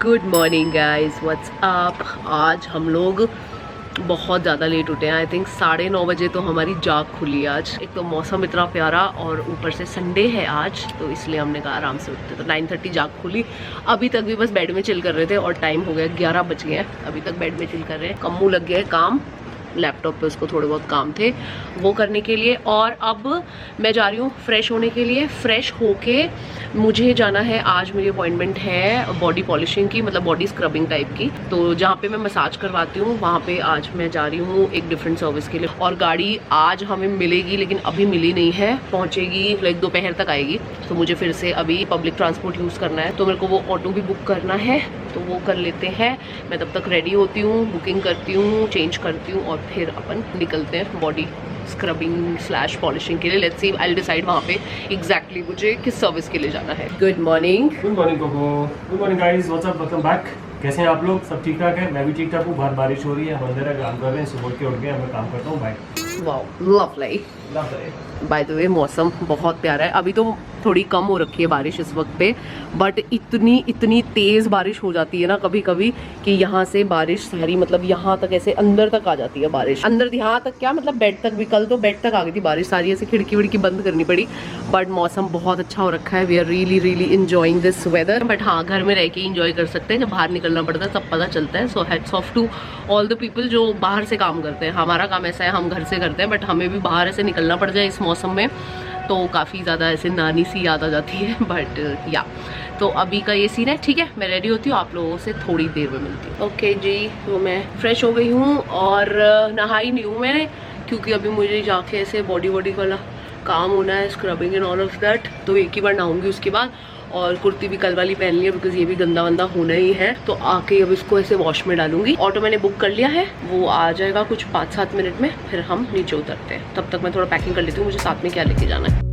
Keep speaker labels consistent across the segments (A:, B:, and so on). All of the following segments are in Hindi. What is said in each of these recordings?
A: Good morning guys, what's up. आज हम लोग बहुत ज़्यादा लेट उठे हैं। आई थिंक 9:30 बजे तो हमारी जाग खुली आज। एक तो मौसम इतना प्यारा और ऊपर से संडे है आज, तो इसलिए हमने कहा आराम से उठते। तो 9:30 जाग खुली। अभी तक भी बस बेड में चिल कर रहे थे और टाइम हो गया 11 बज गए हैं। अभी तक बेड में चिल कर रहे हैं। कम्मू लग गया है काम, लैपटॉप पे उसको थोड़े बहुत काम थे वो करने के लिए। और अब मैं जा रही हूँ फ्रेश होने के लिए। फ्रेश होके मुझे जाना है, आज मेरी अपॉइंटमेंट है बॉडी पॉलिशिंग की, मतलब बॉडी स्क्रबिंग टाइप की। तो जहाँ पे मैं मसाज करवाती हूँ वहाँ पे आज मैं जा रही हूँ एक डिफरेंट सर्विस के लिए। और गाड़ी आज हमें मिलेगी लेकिन अभी मिली नहीं है, पहुँचेगी लाइक दोपहर तक आएगी। तो मुझे फिर से अभी पब्लिक ट्रांसपोर्ट यूज़ करना है, तो मेरे को वो ऑटो भी बुक करना है, तो वो कर लेते हैं। मैं तब तक रेडी होती हूँ, बुकिंग करती हूँ, चेंज करती हूँ और फिर अपन निकलते हैं बॉडी स्क्रबिंग स्लैश पॉलिशिंग के लिए। Let's see, I will decide वहाँ पे एग्जैक्टली मुझे किस सर्विस के लिए जाना है। Good morning.
B: Good morning Koko. Good morning guys, what's up, welcome back. कैसे हैं आप लोग? सब ठीक ठाक है? मैं भी ठीक ठाक हूँ। बाहर बारिश हो रही है, हम अंदर काम कर रहे हैं। सुबह के उठ गए, मैं काम करता हूँ। Bye.
A: Wow, lovely. By the way मौसम बहुत प्यारा है। अभी तो थोड़ी कम हो रखी है बारिश इस वक्त पे, बट इतनी तेज बारिश हो जाती है ना कभी कभी कि यहाँ से बारिश सारी, मतलब यहाँ तक ऐसे अंदर तक आ जाती है बारिश। अंदर यहाँ तक क्या, मतलब बेड तक भी। कल तो बेड तक आ गई थी बारिश सारी, ऐसे खिड़की विड़की बंद करनी पड़ी। बट मौसम बहुत अच्छा हो रखा है। We are really enjoying this weather. But हाँ, घर में रह के इंजॉय कर सकते हैं, जब बाहर निकलना पड़ता है तब पता चलता है। So hats off to all the people जो बाहर से काम करते हैं। हमारा काम ऐसा है, हम घर से करते हैं, बट हमें भी बाहर ऐसे निकलना पड़ जाए इस मौसम में तो काफ़ी ज़्यादा ऐसे नानी सी याद आ जाती है। बट या तो अभी का ये सीन है। ठीक है, मैं रेडी होती हूँ, आप लोगों से थोड़ी देर में मिलती हूँ। ओके जी, तो मैं फ्रेश हो गई हूँ और नहाई नहीं हूँ मैंने, क्योंकि अभी मुझे जाके ऐसे बॉडी वाला काम होना है, scrubbing and all of that. तो एक ही बार नहाऊंगी उसके बाद। और कुर्ती भी कल वाली पहन ली है, बिकॉज ये भी गंदा वंदा होना ही है। तो आके अब इसको ऐसे वॉश में डालूंगी। ऑटो मैंने बुक कर लिया है, वो आ जाएगा कुछ 5-7 मिनट में, फिर हम नीचे उतरते हैं। तब तक मैं थोड़ा पैकिंग कर लेती हूँ, मुझे साथ में क्या लेके जाना है।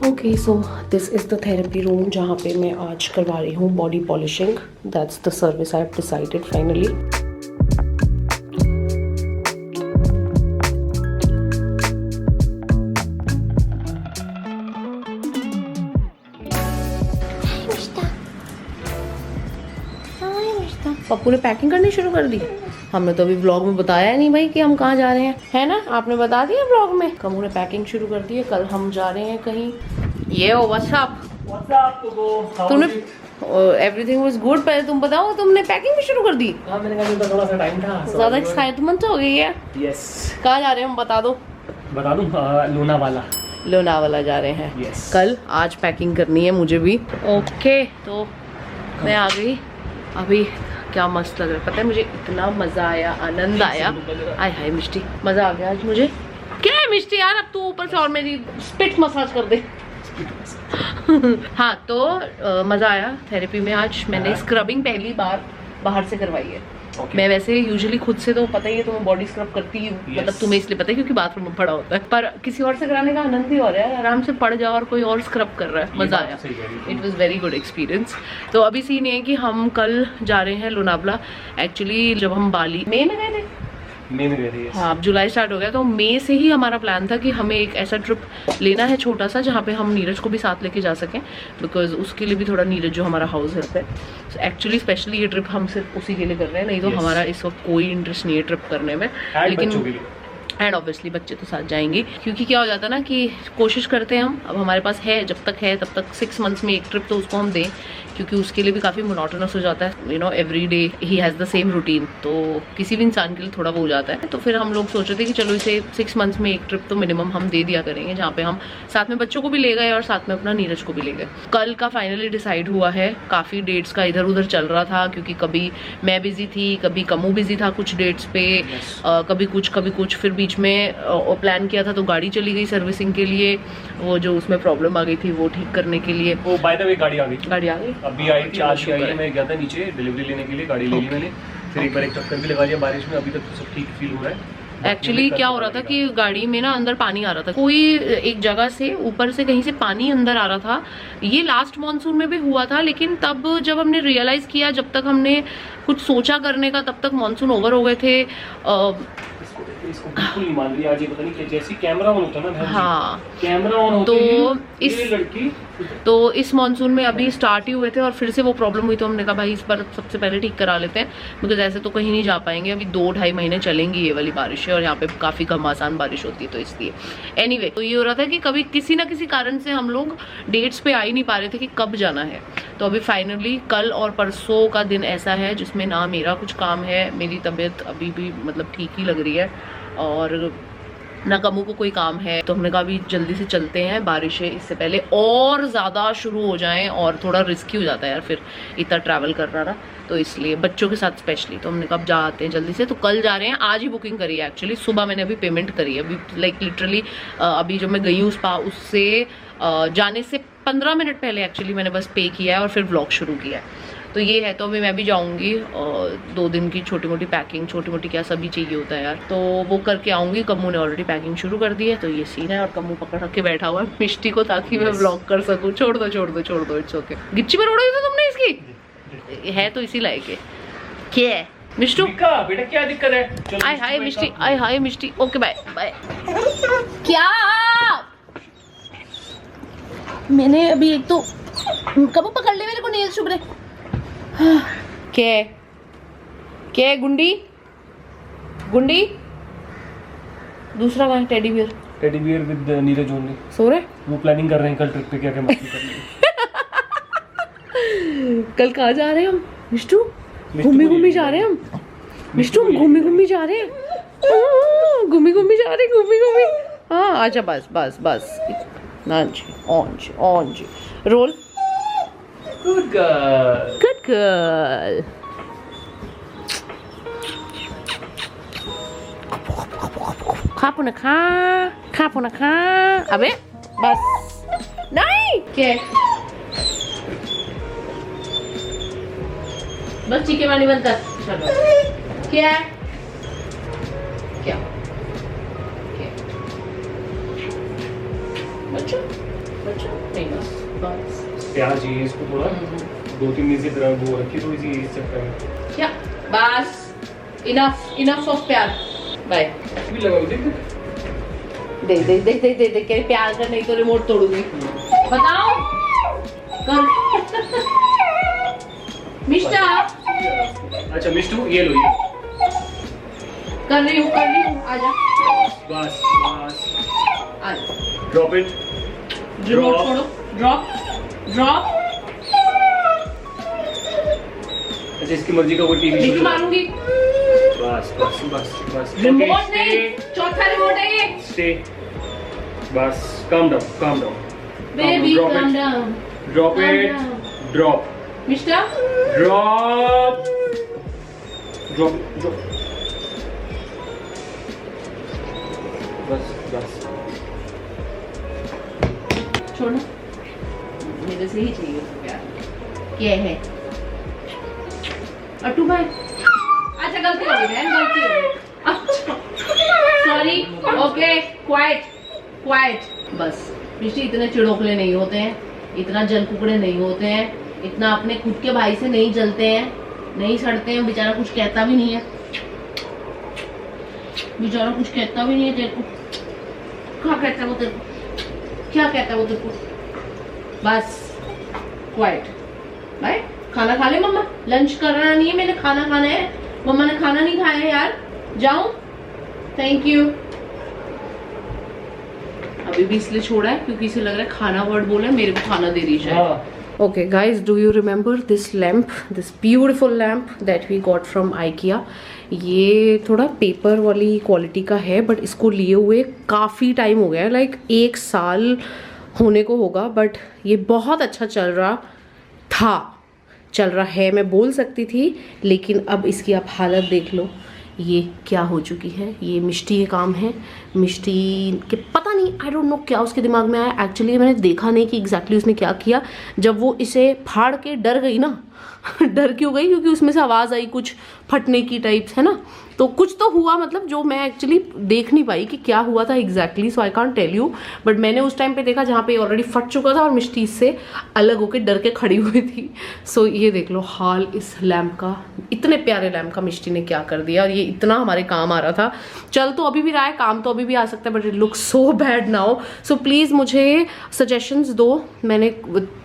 A: Okay, so this is the therapy room जहाँ पे मैं आज करवा रही हूँ body polishing. That's the service I have decided finally. Pappu ने पैकिंग करनी शुरू कर दी। हमने तो अभी व्लॉग में बताया नहीं भाई कि हम कहाँ जा रहे हैं, है ना? आपने बता दिया व्लॉग में। कमू ने पैकिंग शुरू कर दी है, कल हम जा रहे हैं कहीं। ये हो व्हाट्सअप तुमने एवरीथिंग वाज गुड। पहले तुम बताओ, तुमने पैकिंग भी शुरू कर दी?
B: हाँ, मैंने कहा थोड़ा सा टाइम था।
A: ज्यादा एक्साइटमेंट हो गई है।
B: यस।
A: कहाँ जा रहे हैं हम, बता दो।
B: बता दूं? लोनावाला
A: जा रहे हैं।
B: yes.
A: कल आज पैकिंग करनी है मुझे भी। ओके, तो मैं आ गई। अभी क्या मस्त लग रहा है, पता है मुझे इतना मजा आया, आनंद आया। आय हाय मिष्टी, मजा आ गया आज मुझे। क्या है मिष्टी यार, अब तू ऊपर से और मेरी स्पिट मसाज कर दे। हाँ, तो मजा आया थेरेपी में। आज मैंने स्क्रबिंग पहली बार बाहर से करवाई है। Okay. मैं वैसे यूजुअली खुद से तो पता ही है, तो मैं बॉडी स्क्रब करती हूँ। yes. मतलब तुम्हें इसलिए पता है क्योंकि बाथरूम में पड़ा होता है, पर किसी और से कराने का आनंद ही और है। आराम से पड़ जाओ और कोई और स्क्रब कर रहा है, मजा आया। It was very good experience. तो अभी सीन ये है कि हम कल जा रहे हैं लोनावला। एक्चुअली जब हम बाली मई में गए थे, हाँ अब जुलाई स्टार्ट हो गया, तो मई से ही हमारा प्लान था कि हमें एक ऐसा ट्रिप लेना है छोटा सा, जहाँ पे हम नीरज को भी साथ लेके जा सकें, बिकॉज उसके लिए भी थोड़ा नीरज जो हमारा हाउस है तो एक्चुअली स्पेशली ये ट्रिप हम सिर्फ उसी के लिए कर रहे हैं। नहीं तो हमारा इस वक्त कोई इंटरेस्ट नहीं है ट्रिप करने में। लेकिन एंड ऑब्वियसली बच्चे तो साथ जाएंगे, क्योंकि क्या हो जाता है ना कि कोशिश करते हैं हम, अब हमारे पास है, जब तक है तब तक 6 मंथ्स में एक ट्रिप तो उसको हम दें, क्योंकि उसके लिए भी काफ़ी मोनोटोनस हो जाता है। You know, every day he has the same routine, तो किसी भी इंसान के लिए थोड़ा वो हो जाता है। तो फिर हम लोग सोच रहे थे कि चलो इसे 6 मंथ्स में एक ट्रिप तो मिनिमम हम दे दिया करेंगे, जहाँ पे हम साथ में बच्चों को भी ले गए और साथ में अपना नीरज को भी ले गए। कल का फाइनली डिसाइड हुआ है। काफ़ी डेट्स का इधर उधर चल रहा था, क्योंकि कभी मैं बिजी थी, कभी कमू बिजी था कुछ डेट्स पे, कभी कुछ। फिर बीच में प्लान किया था तो गाड़ी चली गई सर्विसिंग के लिए, वो जो उसमें प्रॉब्लम आ गई थी वो ठीक करने के लिए।
B: वो बाय द वे गाड़ी आ गई
A: अभी
B: आई थी, आज आई है। मैं गया था नीचे डिलीवरी लेने के लिए, गाड़ी ले ली मैंने। फिर एक बार एक चक्कर भी लगा लिया बारिश में। अभी तक तो सब ठीक फील हो रहा है।
A: एक्चुअली क्या हो रहा था कि गाड़ी में ना अंदर पानी आ रहा था, कोई एक जगह से ऊपर से कहीं से पानी अंदर आ रहा था। ये लास्ट मॉनसून में भी हुआ था, लेकिन तब जब हमने रियलाइज किया, जब तक हमने कुछ सोचा करने का, तब तक मॉनसून ओवर हो गए थे।
B: इसको बिल्कुल नहीं मान रही आज, ये पता नहीं क्या, जैसे कैमरा ऑन होता है ना,
A: हाँ
B: कैमरा ऑन होते ही ये लड़की
A: तो इस मॉनसून में अभी स्टार्ट ही हुए थे और फिर से वो प्रॉब्लम हुई, तो हमने कहा भाई इस बार सबसे पहले ठीक करा लेते हैं, बिकॉज ऐसे तो कहीं नहीं जा पाएंगे। अभी 2-2.5 महीने चलेंगी ये वाली बारिशें और यहाँ पे काफ़ी घमासान बारिश होती है, तो इसलिए एनीवे तो ये हो रहा था कि कभी किसी ना किसी कारण से हम लोग डेट्स पे आ ही नहीं पा रहे थे कि कब जाना है। तो अभी फाइनली कल और परसों का दिन ऐसा है जिसमें ना मेरा कुछ काम है, मेरी तबीयत अभी भी मतलब ठीक ही लग रही है और ना कमू को कोई काम है, तो हमने कहा अभी जल्दी से चलते हैं, बारिशें इससे पहले और ज़्यादा शुरू हो जाएं और थोड़ा रिस्की हो जाता है यार फिर इतना ट्रैवल करना ना, तो इसलिए बच्चों के साथ स्पेशली। तो हमने कहा अब जाते हैं जल्दी से, तो कल जा रहे हैं। आज ही बुकिंग करी है एक्चुअली, सुबह मैंने अभी पेमेंट करी है, अभी लाइक लिटरली अभी जब मैं गई हूँ स्पा उससे जाने से 15 मिनट पहले एक्चुअली मैंने बस पे किया है और फिर व्लॉग शुरू किया है। तो ये है, तो अभी मैं भी जाऊंगी 2 दिन की छोटी मोटी पैकिंग, छोटी मोटी क्या सभी चाहिए होता है यार, तो वो करके आऊंगी। कम्मू ने ऑलरेडी पैकिंग शुरू कर दी है, तो ये सीन है और कम्मू पकड़ के बैठा हुआ है मिष्टी को, ताकि मैं व्लॉग कर सकूं। छोड़ दो इट्स ओके। गिच्ची में रोड़ा था तुमने इसकी, है तो इसी लायक है। क्या है मिष्टू
B: बेटा, क्या दिक्कत है?
A: आय हाय मिष्टी, आय हाय मिष्टी, ओके बाय बाय। क्या मैंने अभी एक तो कब पकड़ ले मेरे को, नेल चुभ रहे। क्या गुंडी दूसरा कहाँ है? Teddy bear
B: with Neeraj only.
A: सो रहे
B: वो प्लानिंग कर रहे हैं कल ट्रिप पे क्या क्या मस्ती करनी है।
A: कल कहाँ जा रहे हैं हम मिष्टू? घूमी जा रहे हैं हम मिष्टू, घूमी जा रहे हैं, घूमी जा रहे घूमी। हाँ आजा, बस नान जी रोल।
B: Good girl.
A: खा अबे बस नहीं क्या बस चीखे वाली बनता। चलो क्या बच्चों नहीं बस
B: प्याज चाहिए इसको थोड़ा, 2-3 दिन से तरह वो रखी थोड़ी सी इस चक्कर में।
A: क्या बस इनफ ऑफ प्याज। बाय
B: भी लगा
A: दे क्या प्याज का, नहीं तो रिमोट तोड़ूंगी। बताओ कर मिष्टा।
B: अच्छा मिष्टू ये लो, ये
A: कर रही हूँ आजा
B: बस
A: आजा।
B: ड्रॉप इट,
A: रिमोट छोड़ो, ड्रॉप।
B: अच्छा इसकी मर्जी का कोई टीवी शो
A: मारूंगी।
B: बस
A: रिमोट नहीं, चौथा रिमोट है ये।
B: स्टे बस, calm down
A: baby calm down,
B: drop it, drop
A: mister
B: drop बस
A: छोड़ो, मेरे से ही चाहिए उसको प्यार। क्या है अट्टू भाई? अच्छा गलती हो गई। अच्छा सॉरी, ओके क्वाइट। बस मिष्टी इतने चिड़ोकले नहीं होते हैं, इतना जल कुकड़े नहीं होते हैं, इतना अपने खुद के भाई से नहीं जलते हैं, नहीं सड़ते हैं। बेचारा कुछ कहता भी नहीं है, तेरे को क्या कहता है वो तेरे को? बस क्वाइट भाई। खाना खा ले मम्मा, लंच करना नहीं है, मैंने खाना खाना है। मम्मा ने खाना नहीं खाया है यार, जाऊं? Thank you. अभी भी इसलिए छोड़ा है क्योंकि इसे लग रहा है खाना वर्ड बोला है, मेरे को खाना दे रही है। Okay guys, do you remember this lamp, this beautiful lamp that we got from IKEA? ये थोड़ा पेपर वाली क्वालिटी का है, बट इसको लिए हुए काफ़ी टाइम हो गया है, लाइक 1 साल होने को होगा। बट ये बहुत अच्छा चल रहा है मैं बोल सकती थी, लेकिन अब इसकी आप हालत देख लो, ये क्या हो चुकी है। ये मिष्टी के काम है, मिष्टी के पता नहीं, आई डोंट नो क्या उसके दिमाग में आया। एक्चुअली मैंने देखा नहीं कि एग्जैक्टली उसने क्या किया। जब वो इसे फाड़ के डर गई ना, डर क्यों गई? क्योंकि उसमें से आवाज आई कुछ फटने की टाइप्स, है ना, तो कुछ तो हुआ, मतलब जो मैं एक्चुअली देख नहीं पाई कि क्या हुआ था exactly, so I can't tell you, but मैंने उस टाइम पे देखा जहाँ पे ऑलरेडी फट चुका था और मिष्टी इससे अलग होकर डर के खड़ी हुई थी। सो ये देख लो हाल इस लैम्प का, इतने प्यारे लैम्प का मिष्टी ने क्या कर दिया, और ये इतना हमारे काम आ रहा था। चल तो अभी भी रहा है, काम तो अभी भी आ सकता है, but it looks so bad now. So please मुझे सजेशंस दो। मैंने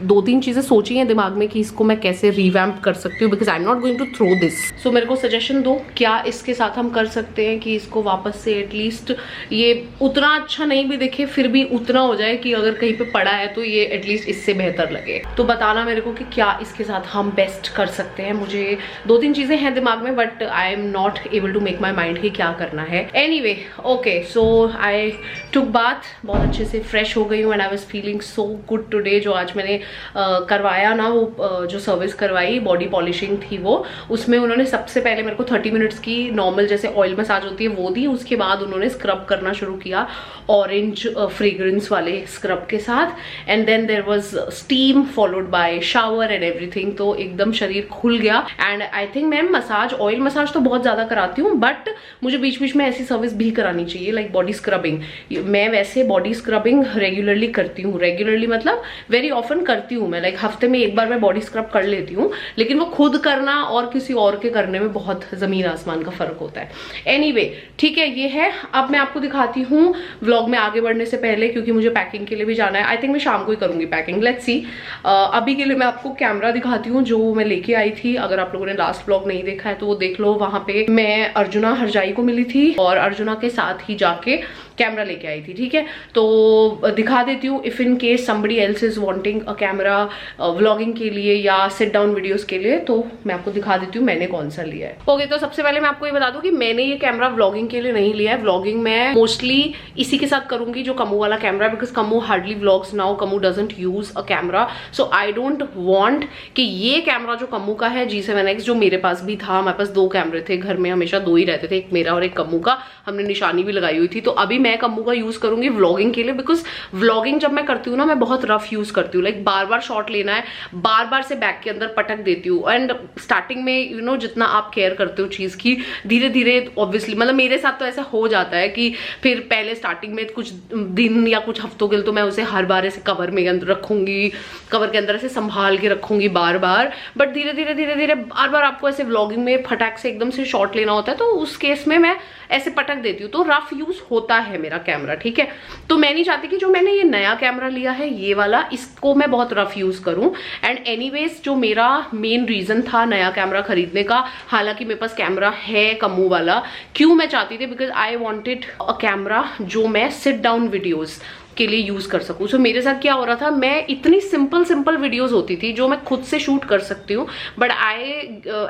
A: 2-3 चीजें सोची हैं दिमाग में कि इसको मैं कैसे रिवैम्प कर सकती हूँ, because I am not going to throw this. So मेरे को सजेशन दो, क्या इसके साथ हम कर सकते हैं कि इसको वापस से एटलीस्ट ये उतना अच्छा नहीं भी दिखे, फिर भी उतना हो जाए कि अगर कहीं पे पड़ा है तो ये एटलीस्ट इससे बेहतर लगे। तो बताना मेरे को कि क्या इसके साथ हम बेस्ट कर सकते हैं। मुझे 2-3 चीजें हैं दिमाग में, but I am not able to make my mind कि क्या करना है। Anyway okay, so I took bath, बहुत अच्छे से फ्रेश हो गई हूँ and I was feeling so good today. जो आज मैंने करवाया ना, वो जो सर्विस करवाई, बॉडी पॉलिशिंग थी वो, उसमें उन्होंने सबसे पहले मेरे को 30 मिनट्स की नॉर्मल जैसे ऑयल मसाज होती है वो दी। उसके बाद उन्होंने स्क्रब करना शुरू किया ऑरेंज फ्रेग्रेंस वाले स्क्रब के साथ, and then there was steam followed by shower and everything. तो एकदम शरीर खुल गया। And I think ma'am massage, oil massage तो बहुत ज्यादा कराती हूँ, बट मुझे बीच बीच में ऐसी सर्विस भी करानी चाहिए, लाइक बॉडी स्क्रबिंग। मैं वैसे बॉडी स्क्रबिंग रेगुलरली करती हूँ, रेगुलरली मतलब वेरी ऑफन करती हूँ मैं, लाइक हफ्ते में एक बार मैं बॉडी स्क्रब कर लेती हूँ, लेकिन वो खुद करना और किसी और के करने में बहुत जमीन आसमान का फर्क होता है। एनीवे ठीक है, ये है। अब मैं आपको दिखाती हूँ व्लॉग में आगे बढ़ने से पहले, क्योंकि मुझे पैकिंग के लिए भी जाना है। आई थिंक मैं शाम को ही करूंगी पैकिंग, लेट्स सी। अभी के लिए मैं आपको कैमरा दिखाती हूँ जो मैं लेके आई थी। अगर आप लोगों ने लास्ट व्लॉग नहीं देखा है तो वो देख लो, वहां पे मैं अर्जुना हरजाई को मिली थी और अर्जुना के साथ ही जाके कैमरा लेके आई थी, ठीक है। तो दिखा देती हूँ, if in case somebody else is wanting a camera vlogging के लिए या सिट डाउन वीडियोस के लिए, तो मैं आपको दिखा देती हूँ मैंने कौन सा लिया है। ओके, तो सबसे पहले मैं आपको ये बता दूं कि मैंने ये कैमरा व्लॉगिंग के लिए नहीं लिया है। व्लॉगिंग मैं मोस्टली इसी के साथ करूंगी जो कमू वाला camera, because Kamu hardly vlogs now, Kamu doesn't use a camera, so I don't want कि ये कैमरा जो कमू का है G7X, जो मेरे पास भी था, हमारे पास 2 कैमरे थे घर में, हमेशा 2 ही रहते थे, एक मेरा और एक कमू का, हमने निशानी भी लगाई हुई थी। तो अभी मैं कमू का यूज करूंगी व्लॉगिंग के लिए, बिकॉज व्लॉगिंग जब मैं करती हूँ ना, मैं बहुत रफ यूज करती हूँ, लाइक बार बार शॉट लेना है, बार बार से बैग के अंदर पटक देती हूँ। एंड स्टार्टिंग में यू नो जितना आप केयर करते हो चीज की, धीरे धीरे ऑब्वियसली, मतलब मेरे साथ तो ऐसा हो जाता है कि फिर पहले स्टार्टिंग में कुछ दिन या कुछ हफ्तों के लिए तो मैं उसे हर बार ऐसे कवर में अंदर रखूंगी, कवर के अंदर ऐसे संभाल के रखूंगी बार बार, बट धीरे धीरे धीरे धीरे बार बार आपको ऐसे व्लॉगिंग में फटाक से एकदम से शॉट लेना होता है, तो उस केस में मैं ऐसे पटक देती हूँ, तो रफ यूज होता है मेरा कैमरा, ठीक है। तो मैं नहीं चाहती कि जो मैंने ये नया कैमरा लिया है ये वाला, इसको मैं बहुत रफ यूज करूं। एंड एनीवेज जो मेरा मेन रीजन था नया कैमरा खरीदने का, हालांकि मेरे पास कैमरा है कमू वाला, क्यों मैं चाहती थी, because I wanted a camera जो मैं सिट डाउन वीडियोज के लिए यूज कर सकूं। सो मेरे साथ क्या हो रहा था, मैं इतनी सिंपल वीडियोस होती थी जो मैं खुद से शूट कर सकती हूँ, but I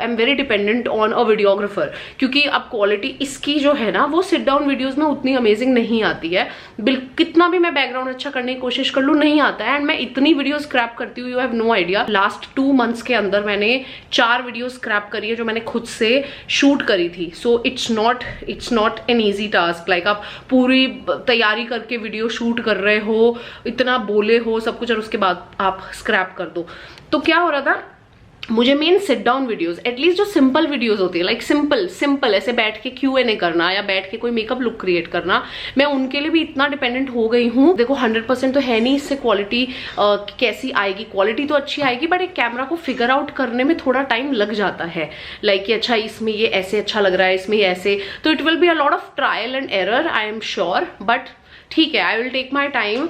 A: am very dependent on a videographer, क्योंकि अब क्वालिटी इसकी जो है ना वो सिट डाउन वीडियोस में उतनी अमेजिंग नहीं आती है। कितना भी मैं बैकग्राउंड अच्छा करने की कोशिश कर लूँ नहीं आता है, एंड मैं इतनी वीडियो स्क्रैप करती हूँ, you have no idea. Last 2 months के अंदर मैंने 4 वीडियो स्क्रैप करी है जो मैंने खुद से शूट करी थी। So it's not an easy task, like आप पूरी तैयारी करके वीडियो शूट कर रहे हो, इतना बोले हो सब कुछ, और उसके बाद आप स्क्रैप कर दो। तो क्या हो रहा था, मुझे main sit down videos, at least जो सिंपल वीडियोस होती है, लाइक सिंपल ऐसे बैठ के Q&A करना या बैठ के कोई मेकअप लुक क्रिएट करना, मैं उनके लिए भी इतना डिपेंडेंट हो गई हूँ। देखो 100% तो है नहीं, इससे क्वालिटी कैसी आएगी, क्वालिटी तो अच्छी आएगी, बट एक कैमरा को फिगर आउट करने में थोड़ा टाइम लग जाता है, लाइक कि अच्छा इसमें ये ऐसे अच्छा लग रहा है, इसमें ऐसे, तो it will be a lot of trial and error, I am sure, but ठीक है, I will take my time.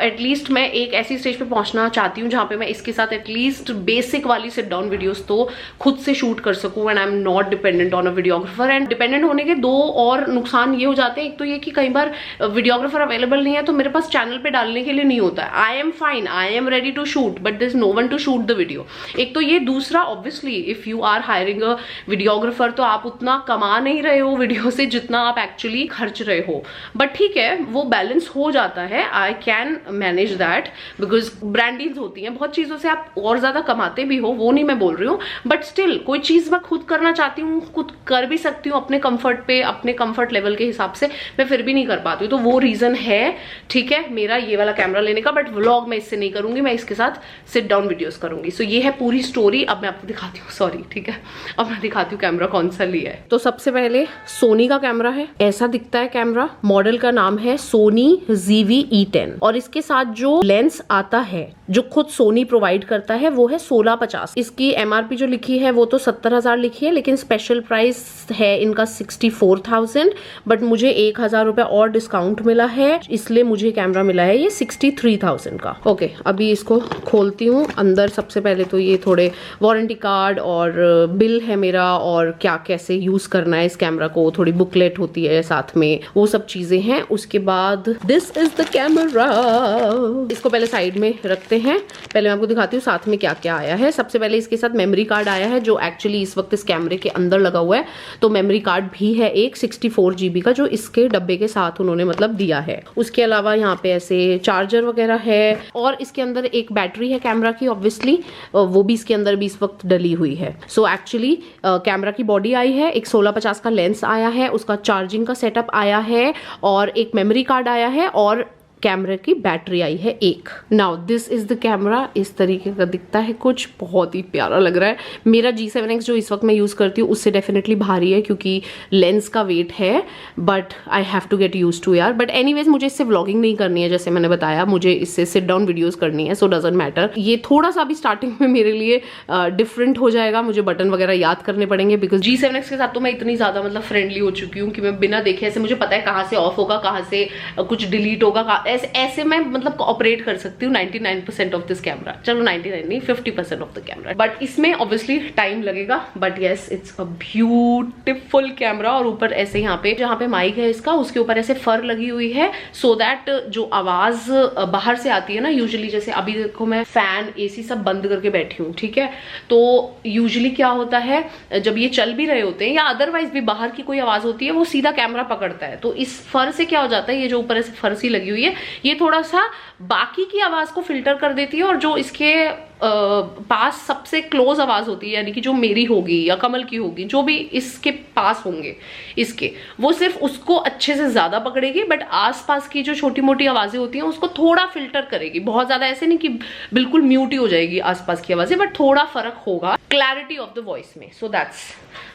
A: At least मैं एक ऐसी स्टेज पे पहुंचना चाहती हूँ जहाँ पे मैं इसके साथ एटलीस्ट बेसिक वाली सिट डाउन वीडियोस तो खुद से शूट कर सकूँ, and I am not dependent on a videographer. And dependent होने के 2 और नुकसान ये हो जाते हैं, एक तो ये कि कई बार वीडियोग्राफर अवेलेबल नहीं है तो मेरे पास चैनल पे डालने के लिए नहीं होता है। I am fine, I am ready to shoot, but there is no one to shoot the video. एक तो ये, दूसरा obviously if you are hiring a videographer तो आप उतना कमा नहीं रहे हो वीडियो से जितना आप एक्चुअली खर्च रहे हो, बट ठीक है, वो बैलेंस हो जाता है, I can manage that, because brand deals होती हैं, बहुत चीज़ों से आप और ज़्यादा कमाते भी हो, वो नहीं मैं बोल रही हूँ, बट स्टिल कोई चीज़ मैं खुद करना चाहती हूँ, खुद कर भी सकती हूँ अपने कंफर्ट पे, अपने कंफर्ट लेवल के हिसाब से, मैं फिर भी नहीं कर पाती हूँ। तो वो रीज़न है, ठीक है, मेरा ये वाला कैमरा लेने का। बट व्लॉग मैं इससे नहीं करूँगी, मैं इसके साथ सिट डाउन वीडियोज़ करूँगी। सो ये है पूरी स्टोरी। अब मैं आपको दिखाती हूँ, सॉरी, ठीक है, अब मैं दिखाती हूँ कैमरा कौन सा लिया है। तो सबसे पहले सोनी का कैमरा है, ऐसा दिखता है कैमरा, मॉडल का नाम है सोनी ZV-E10, और इसके साथ जो लेंस आता है जो खुद सोनी प्रोवाइड करता है वो है 1650। इसकी MRP जो लिखी है वो तो 70,000 लिखी है, लेकिन स्पेशल प्राइस है इनका 64,000, बट मुझे 1,000 रुपए और डिस्काउंट मिला है, इसलिए मुझे कैमरा मिला है ये 63,000 का। ओके, अभी इसको खोलती हूँ। अंदर सबसे पहले तो ये थोड़े वारंटी कार्ड और बिल है मेरा, और क्या कैसे यूज करना है इस कैमरा को, थोड़ी बुकलेट होती है साथ में, वो सब चीजें हैं। उसके बाद दिस इज द कैमरा, इसको पहले साइड में रखते हैं। पहले मैं आपको दिखाती हूँ साथ में क्या क्या आया है। सबसे पहले इसके साथ मेमोरी कार्ड आया है, जो एक्चुअली इस वक्त इस कैमरे के अंदर लगा हुआ है, तो मेमोरी कार्ड भी है एक 64 GB का, जो इसके डब्बे के साथ उन्होंने मतलब दिया है। उसके अलावा यहाँ पे ऐसे चार्जर वगैरह है, और इसके अंदर एक बैटरी है कैमरा की, ऑब्वियसली वो भी इसके अंदर भी इस वक्त डली हुई है। सो एक्चुअली कैमरा की बॉडी आई है, एक 1650 का लेंस आया है, उसका चार्जिंग का सेटअप आया है, और एक मेमोरी कार्ड आया है, और कैमरे की बैटरी आई है एक। Now this is the camera, इस तरीके का दिखता है कुछ, बहुत ही प्यारा लग रहा है। मेरा G7X जो इस वक्त मैं यूज करती हूँ उससे डेफिनेटली भारी है, क्योंकि लेंस का वेट है, but I have to get use to यार। बट एनीवेज मुझे इससे व्लॉगिंग नहीं करनी है, जैसे मैंने बताया, मुझे इससे सिट डाउन वीडियोज करनी है, सो डजंट मैटर। ये थोड़ा सा अभी स्टार्टिंग में मेरे लिए डिफरेंट हो जाएगा, मुझे बटन वगैरह याद करने पड़ेंगे, बिकॉज G7X के साथ तो मैं इतनी ज्यादा मतलब फ्रेंडली हो चुकी हूँ कि मैं बिना देखे ऐसे मुझे पता है कहाँ से ऑफ होगा, कहाँ से कुछ डिलीट होगा, ऐसे मैं मतलब ऑपरेट कर सकती हूँ 99% ऑफ दिस कैमरा। चलो 99 नहीं, 50% ऑफ द कैमरा, बट इसमें ऑब्वियसली टाइम लगेगा, but yes it's a beautiful camera. और ऊपर ऐसे यहाँ पे जहाँ पे माइक है इसका, उसके ऊपर ऐसे फर लगी हुई है, सो दैट जो आवाज बाहर से आती है ना, यूजुअली जैसे अभी देखो मैं फैन AC सब बंद करके बैठी हूँ, ठीक है, तो यूजुअली क्या होता है जब ये चल भी रहे होते हैं या अदरवाइज भी बाहर की कोई आवाज होती है, वो सीधा कैमरा पकड़ता है। तो इस फर से क्या हो जाता है, ये जो ऊपर ऐसे फर सी लगी हुई है, ये थोड़ा सा बाकी की आवाज को फिल्टर कर देती है, और जो इसके पास सबसे क्लोज आवाज होती है, यानी कि जो मेरी होगी या कमल की होगी, जो भी इसके पास होंगे इसके, वो सिर्फ उसको अच्छे से ज्यादा पकड़ेगी, बट आसपास की जो छोटी मोटी आवाजें होती हैं उसको थोड़ा फिल्टर करेगी। बहुत ज्यादा ऐसे नहीं कि बिल्कुल म्यूट ही हो जाएगी आसपास की आवाजें, बट थोड़ा फर्क होगा क्लैरिटी ऑफ द वॉइस में। So that's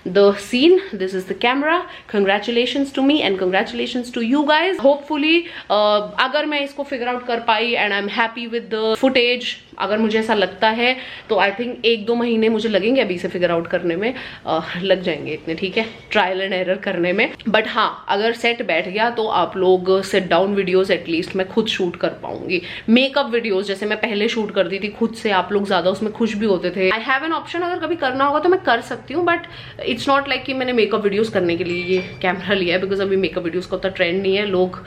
A: the scene, this is the camera. Congratulations to me and congratulations to you guys. Hopefully अगर मैं इसको फिगर आउट कर पाई and I am happy with the footage, अगर मुझे ऐसा लगता है तो आई थिंक 1-2 महीने मुझे लगेंगे अभी से फिगर आउट करने में, लग जाएंगे इतने, ठीक है, ट्रायल एंड एरर करने में। बट हाँ, अगर सेट बैठ गया तो आप लोग सिट डाउन वीडियोस एटलीस्ट मैं खुद शूट कर पाऊंगी। मेकअप वीडियोस जैसे मैं पहले शूट करती थी खुद से, आप लोग ज्यादा उसमें खुश भी होते थे। आई हैव एन ऑप्शन, अगर कभी करना होगा तो मैं कर सकती हूँ, बट इट्स नॉट लाइक कि मैंने मेकअप वीडियोस करने के लिए ये कैमरा लिया है, बिकॉज अभी मेकअप वीडियोस का उतना ट्रेंड नहीं है, लोग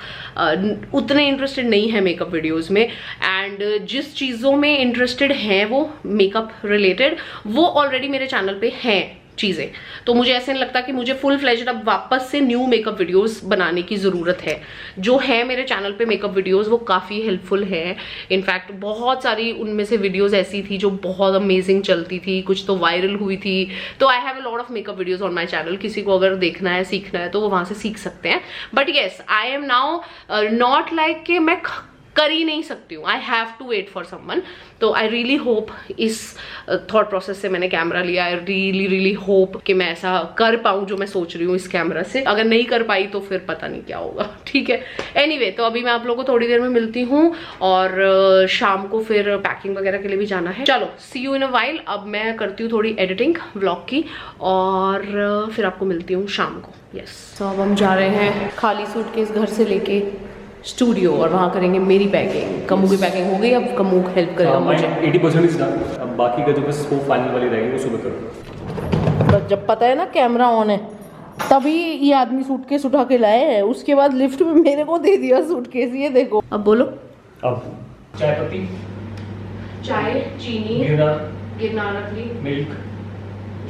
A: उतने इंटरेस्टेड नहीं है मेकअप वीडियोस में। एंड जिस चीजों में इंटरेस्टेड हैं वो मेकअप रिलेटेड, वो ऑलरेडी मेरे चैनल पे हैं चीजें, तो मुझे ऐसे नहीं लगता कि मुझे फुल फ्लेज्ड अब वापस से न्यू मेकअप वीडियोस बनाने की जरूरत है। जो है मेरे चैनल पे मेकअप वीडियोस वो काफी हेल्पफुल है। इनफैक्ट बहुत सारी उनमें से वीडियोस ऐसी थी जो बहुत अमेजिंग चलती थी, कुछ तो वायरल हुई थी। तो I have a lot of makeup videos on my channel, किसी को अगर देखना है सीखना है तो वो वहां से सीख सकते हैं। But yes, I am now not like कि मैं कर ही नहीं सकती हूँ, I have to wait for someone. तो आई रियली होप, इस थॉट प्रोसेस से मैंने कैमरा लिया, आई रियली होप कि मैं ऐसा कर पाऊँ जो मैं सोच रही हूँ इस कैमरा से। अगर नहीं कर पाई तो फिर पता नहीं क्या होगा, ठीक है। एनीवे, तो अभी मैं आप लोगों को थोड़ी देर में मिलती हूँ, और शाम को फिर पैकिंग वगैरह के लिए भी जाना है। चलो, सी यू इन अ वाइल। अब मैं करती हूँ थोड़ी एडिटिंग व्लॉग की, और फिर आपको मिलती हूँ शाम को। यस, तो अब हम जा रहे हैं खाली सूटकेस घर से लेके स्टूडियो, और वहाँ करेंगे मेरी पैकिंग। कमू की पैकिंग हो गई, अब कमू हेल्प करेगा मुझे।
B: 80% इज डन, अब बाकी का जो बस वो फाइनल वाली रहेगी वो सुबह करो।
C: बस जब पता है ना कैमरा ऑन है, तभी ये आदमी सूटकेस उठा के लाए हैं, उसके बाद लिफ्ट में मेरे को दे दिया सूटकेस। ये देखो,
A: अब बोलो।
B: अब चाय पत्ती,
A: चाय, चीनी, गिरना रख ली,
B: मिल्क,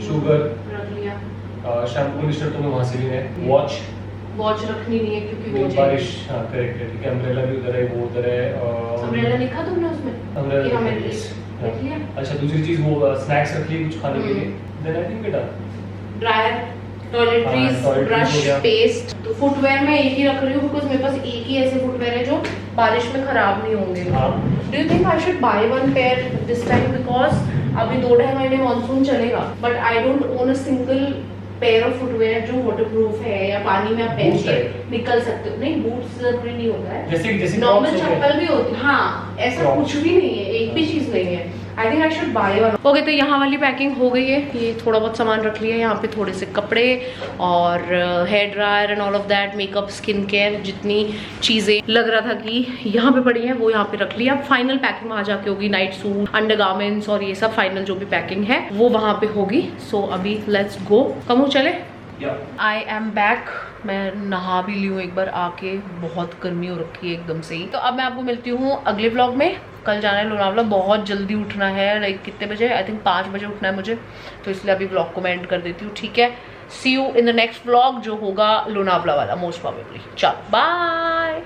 B: शुगर
A: रख लिया,
B: शैम्पू कंडीशनर तो मैं वहाँ से लेना है, वॉच,
A: वॉच रखनी नहीं है क्योंकि वो
B: बारिश, हाँ करेक्ट है, ठीक है। अम्ब्रेला भी उधर है, वो उधर है।
A: अम्ब्रेला लिखा तुमने उसमें कि हमें लिख लिया?
B: अच्छा, दूसरी चीज वो स्नैक्स रख लिए कुछ खाने के लिए। देन आई थिंक बेटा
A: ड्रायर, टॉयलेटरीज,
B: toiletries
A: ब्रश,
B: हो गया।
A: पेस्ट। तो फुटवेयर मैं एक ही रख रही हूँ बिकॉज मेरे पास एक ही ऐसे फुटवेयर है जो बारिश में खराब नहीं होंगे।
B: हाँ।
A: Do you think I should by one pair this time because अभी 2-2.5 महीने मानसून चलेगा, but I don't own a single pair of footwear जो वाटरप्रूफ है या पानी में आप पहन
B: Boots
A: के
B: type।
A: निकल सकते हो। नहीं, बूट्स जरूरी नहीं होता है,
B: जैसे
A: नॉर्मल
B: Crocs हो गए।
A: चप्पल भी होती है। हाँ, ऐसा
B: Crocs।
A: कुछ भी नहीं है, एक भी चीज नहीं है। I think I should by one. Okay, तो यहाँ वाली पैकिंग हो गई है। ये थोड़ा बहुत सामान रख लिया है यहाँ पे, थोड़े से कपड़े और hair dryer and all of that, makeup, skin care, जितनी चीजें लग रहा था कि यहाँ पे पड़ी है वो यहाँ पे रख लिया। अब फाइनल पैकिंग वहाँ जाके होगी, नाइट सूट, अंडरगारमेंट्स और ये सब फाइनल जो भी पैकिंग है वो वहाँ पे होगी। सो अभी लेट्स गो। कमू चले? I am back. मैं नहा भी ली हूँ एक बार आके, बहुत गर्मी हो रखी है एकदम से ही। तो अब मैं आपको मिलती हूँ अगले व्लॉग में। कल जाना है लोनावला, बहुत जल्दी उठना है, लाइक कितने बजे, आई थिंक 5 बजे उठना है मुझे, तो इसलिए अभी व्लॉग को मैं एंड कर देती हूँ, ठीक है। See you in the next vlog जो होगा लोनावला वाला मोस्ट प्रोबेबली। चलो बाय।